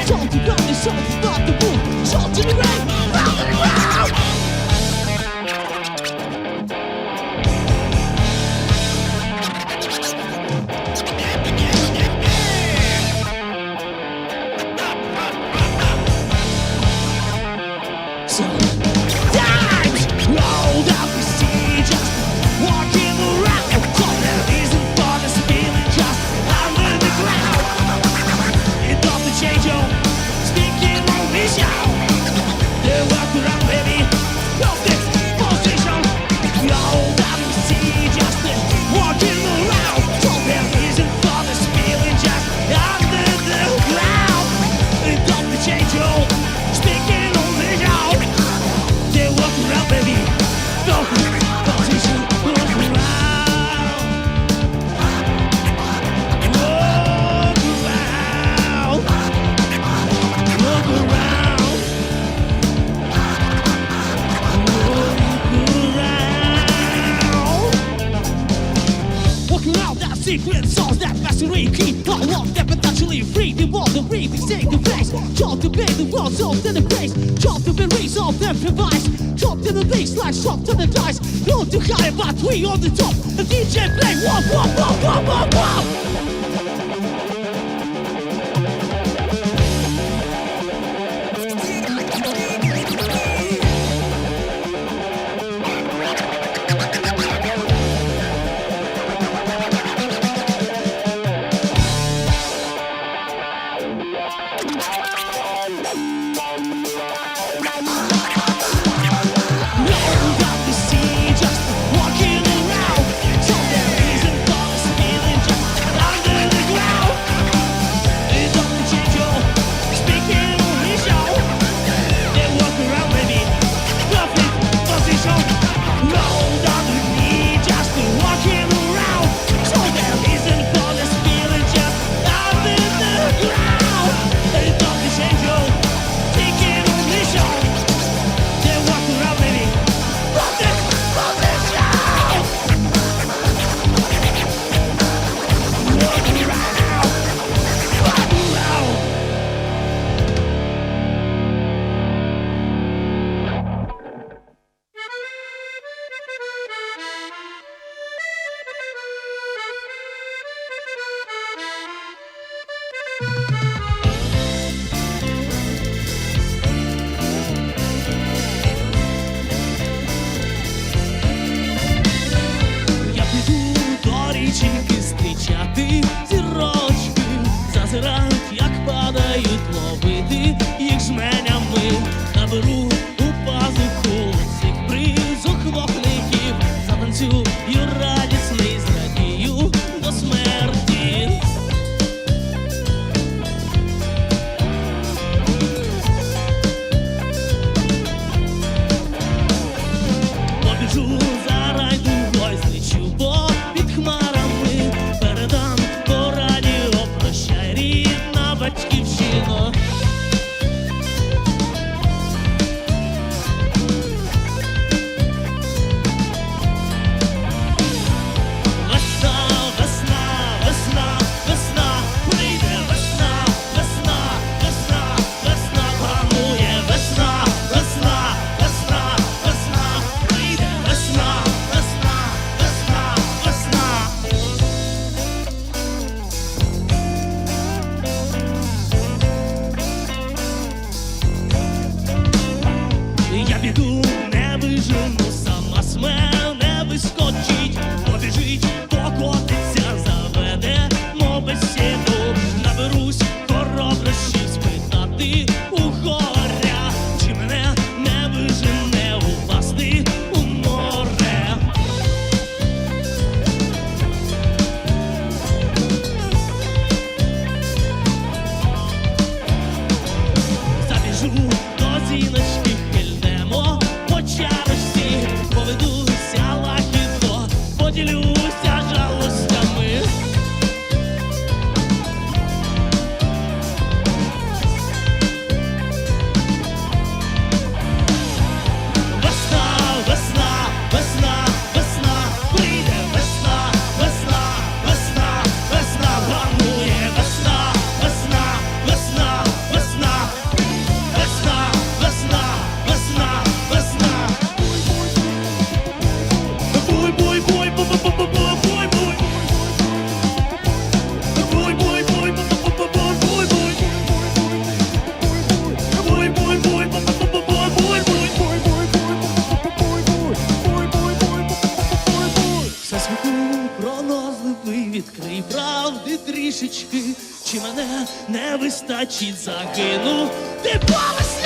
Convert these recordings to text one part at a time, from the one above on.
Something running, something about the moon. Something right, round and round. Sometimes rolled up the sea, just walking around. Thought there isn't for this feeling just under the ground. It doesn't change you, speaking on this show. They walk around, baby, of this position. Rolled up the sea, just walking around. Thought there isn't for this feeling just under the ground. It doesn't change you, speaking on this show. They walk around, baby, don't position, look around. Look around. Look around. Walking around that secret sauce, that fascinating key. I love that potentially free. They want to read, they say the face. Drop to make the world so then the face. Drop to be raised off them improvise. Drop to the bass like drop to the dice. Not too high, but we on the top. The DJ play, whoa, whoa, whoa, whoa, whoa, whoa. Rolled up the sea, just walking around. So there isn't for this feeling just under the ground. It doesn't change you, speaking on his show. They walk around, baby, perfect position. Rolled up the knee, just walking around. So there isn't for this feeling just under the ground. It doesn't change you, speaking on his show. They walk around, baby, perfect position. Walk around, walk around. Я піду до річки зустрічати зірочки, зазирають, як падають, ловити їх жменями. Наберу у пазуху цих бризок вогників, затанцюю радісний, зрадію до смерті. Побіжу за райдугою, злечу попід хмарами, передам по радіо прощай, рідна трішечки, чи мене не вистачить, загину ти по весні.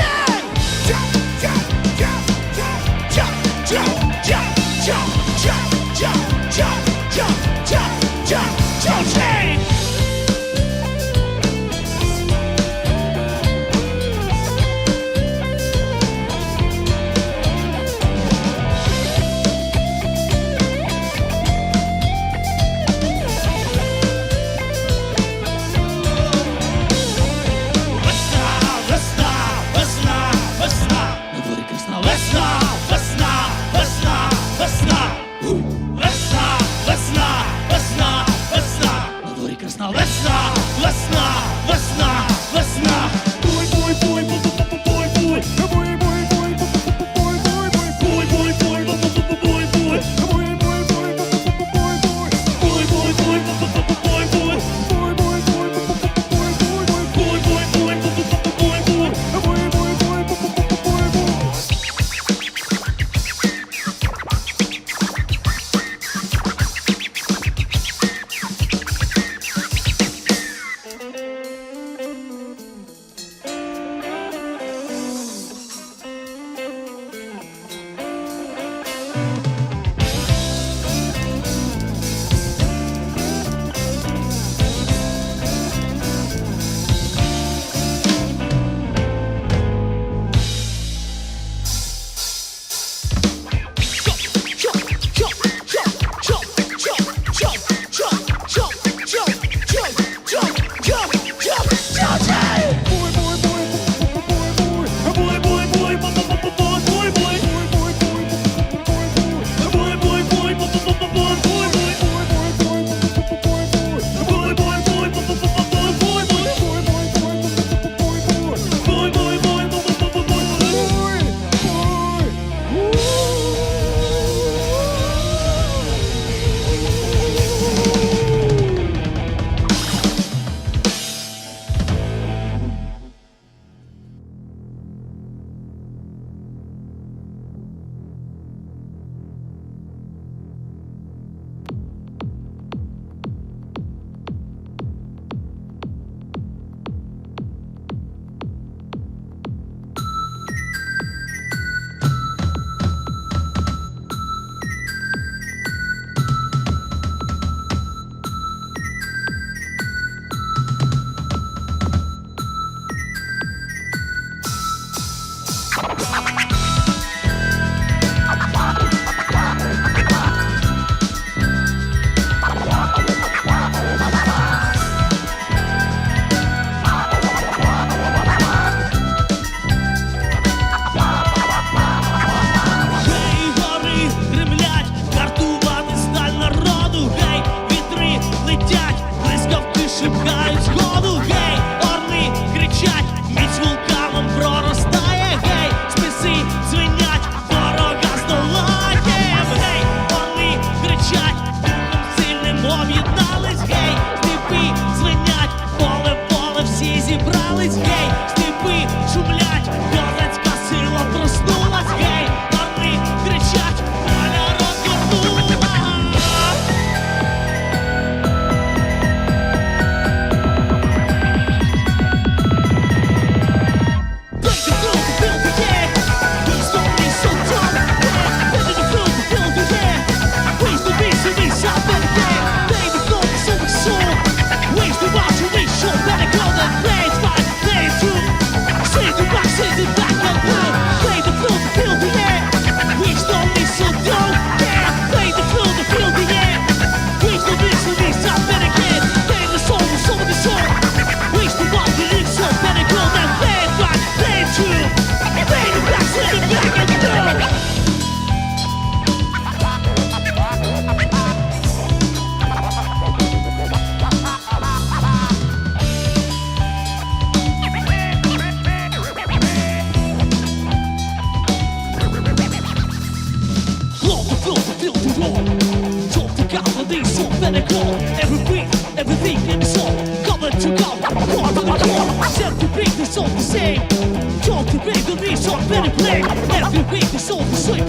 better play. Every week is all the same.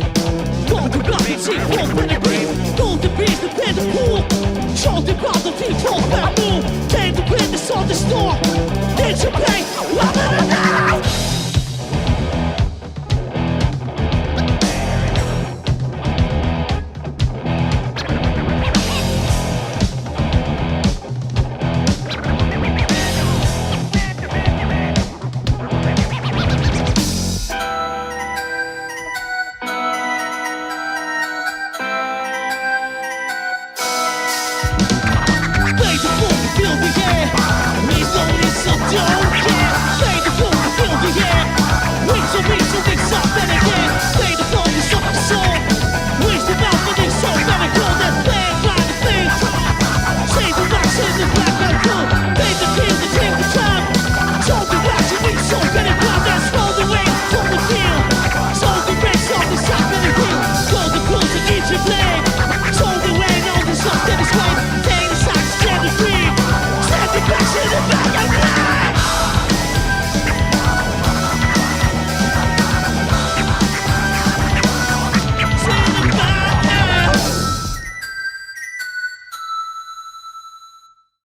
Golden Rocket, see, full better break. Golden Beast, the better pool. Show the crowd the people, better